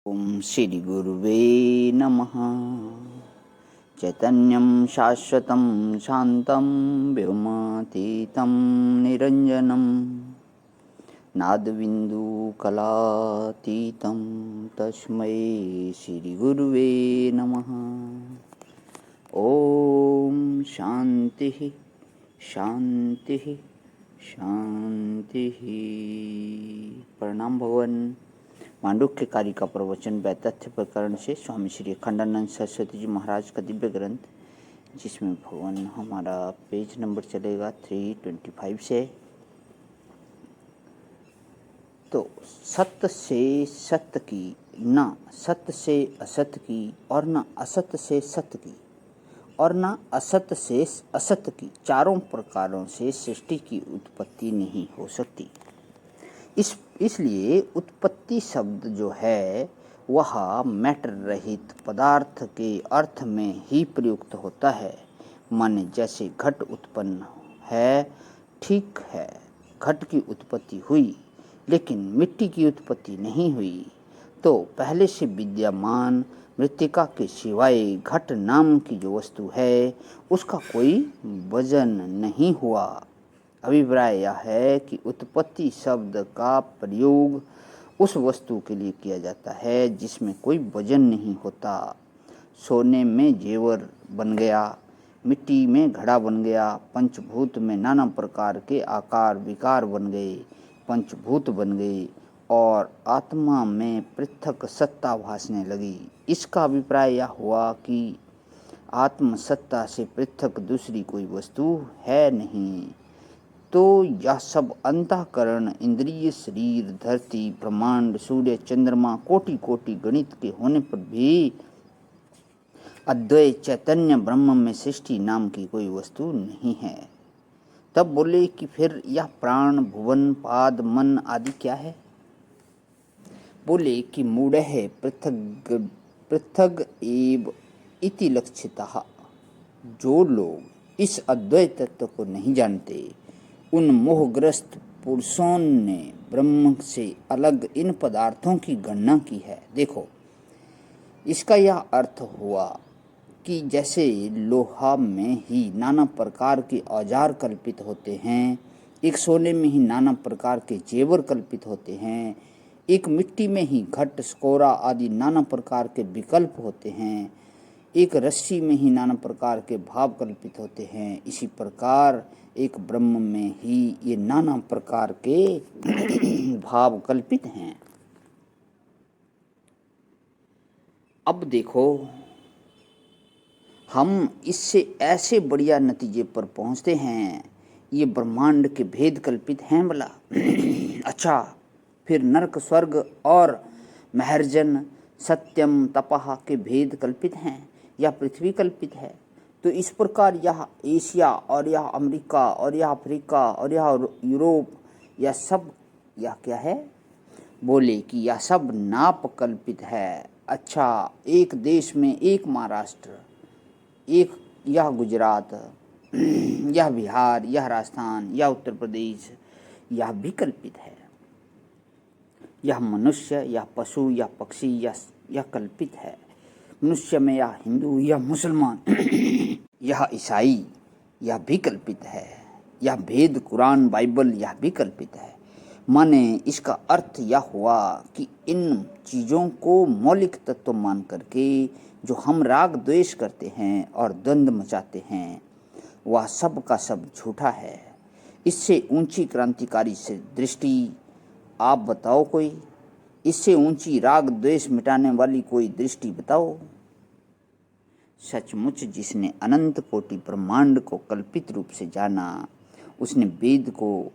ओम श्री गुरुवे नमः। चैतन्यं शाश्वतं शान्तं व्योमातीतं निरञ्जनं नादबिन्दुकलातीतं तस्मै श्रीगुरुवे नमः। ओम शान्तिः शान्तिः शान्तिः। प्रणाम भगवान। मांडुक्य कार्य का प्रवचन व तथ्य प्रकरण से स्वामी श्री अखंडानंद सरस्वती जी महाराज का दिव्य ग्रंथ, जिसमें भगवान हमारा पेज नंबर चलेगा 325 से। तो सत्य से सत्य की, ना सत्य से असत्य की, और ना असत्य से सत्य की, और ना असत्य से असत्य की, चारों प्रकारों से सृष्टि की उत्पत्ति नहीं हो सकती। इसलिए उत्पत्ति शब्द जो है वह मैटर रहित पदार्थ के अर्थ में ही प्रयुक्त होता है। माने जैसे घट उत्पन्न है, ठीक है, घट की उत्पत्ति हुई, लेकिन मिट्टी की उत्पत्ति नहीं हुई। तो पहले से विद्यमान मृत्तिका के सिवाय घट नाम की जो वस्तु है उसका कोई वजन नहीं हुआ। अभिप्राय यह है कि उत्पत्ति शब्द का प्रयोग उस वस्तु के लिए किया जाता है जिसमें कोई वजन नहीं होता। सोने में जेवर बन गया, मिट्टी में घड़ा बन गया, पंचभूत में नाना प्रकार के आकार विकार बन गए, पंचभूत बन गए, और आत्मा में पृथक सत्ता भासने लगी। इसका अभिप्राय यह हुआ कि आत्म सत्ता से पृथक दूसरी कोई वस्तु है नहीं। तो यह सब अंतःकरण, इंद्रिय, शरीर, धरती, ब्रह्मांड, सूर्य, चंद्रमा, कोटि कोटि गणित के होने पर भी अद्वैत चैतन्य ब्रह्म में सृष्टि नाम की कोई वस्तु नहीं है। तब बोले कि फिर यह प्राण, भुवन, पाद, मन आदि क्या है? बोले कि मूढ़ः पृथग पृथग एव इति लक्षितः। जो लोग इस अद्वैत तत्व को नहीं जानते, उन मोहग्रस्त पुरुषों ने ब्रह्म से अलग इन पदार्थों की गणना की है। देखो, इसका यह अर्थ हुआ कि जैसे लोहा में ही नाना प्रकार के औजार कल्पित होते हैं, एक सोने में ही नाना प्रकार के जेवर कल्पित होते हैं, एक मिट्टी में ही घट, स्कोरा आदि नाना प्रकार के विकल्प होते हैं, एक रस्सी में ही नाना प्रकार के भाव कल्पित होते हैं, इसी प्रकार एक ब्रह्म में ही ये नाना प्रकार के भाव कल्पित हैं। अब देखो, हम इससे ऐसे बढ़िया नतीजे पर पहुंचते हैं, ये ब्रह्मांड के भेद कल्पित हैं भला। अच्छा, फिर नरक, स्वर्ग और महर्जन, सत्यम, तपह के भेद कल्पित हैं या पृथ्वी कल्पित है? तो इस प्रकार यह एशिया और यह अमेरिका और यह अफ्रीका और यह यूरोप, यह सब यह क्या है? बोले कि यह सब नाप कल्पित है। अच्छा, एक देश में एक महाराष्ट्र, एक यह गुजरात, यह बिहार, यह राजस्थान, यह उत्तर प्रदेश, यह भी कल्पित है। यह मनुष्य, यह पशु, यह पक्षी, यह कल्पित है। मनुष्य में यह हिंदू, यह मुसलमान, यह ईसाई, यह भी कल्पित है। यह भेद कुरान, बाइबल, यह भी कल्पित है। माने इसका अर्थ यह हुआ कि इन चीज़ों को मौलिक तत्व मान करके जो हम राग द्वेष करते हैं और द्वंद्व मचाते हैं, वह सब का सब झूठा है। इससे ऊंची क्रांतिकारी से दृष्टि आप बताओ कोई? इससे ऊंची राग द्वेष मिटाने वाली कोई दृष्टि बताओ। सचमुच जिसने अनंत कोटि ब्रह्मांड को कल्पित रूप से जाना, उसने वेद को,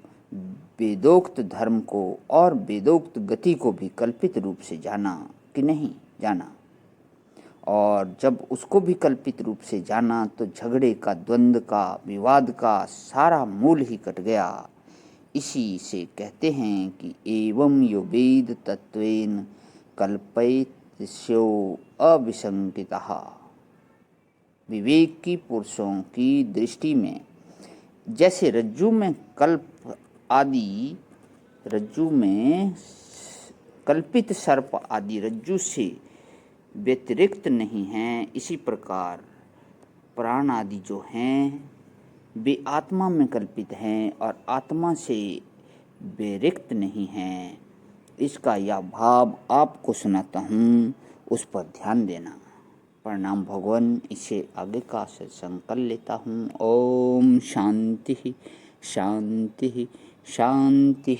वेदोक्त धर्म को और वेदोक्त गति को भी कल्पित रूप से जाना कि नहीं जाना? और जब उसको भी कल्पित रूप से जाना तो झगड़े का, द्वंद्व का, विवाद का सारा मूल ही कट गया। इसी से कहते हैं कि एवं यो वेद तत्वेन कल्पयित स्यो अविसंकितः। विवेक की पुरुषों की दृष्टि में जैसे रज्जु में कल्प आदि, रज्जु में कल्पित सर्प आदि रज्जु से व्यतिरिक्त नहीं हैं, इसी प्रकार प्राण आदि जो हैं वे आत्मा में कल्पित हैं और आत्मा से व्यतिरिक्त नहीं हैं। इसका यह भाव आपको सुनाता हूँ, उस पर ध्यान देना। प्रणाम भगवान। इसे आगे का सत्संग कर लेता हूँ। ओम शांति शांति शांति।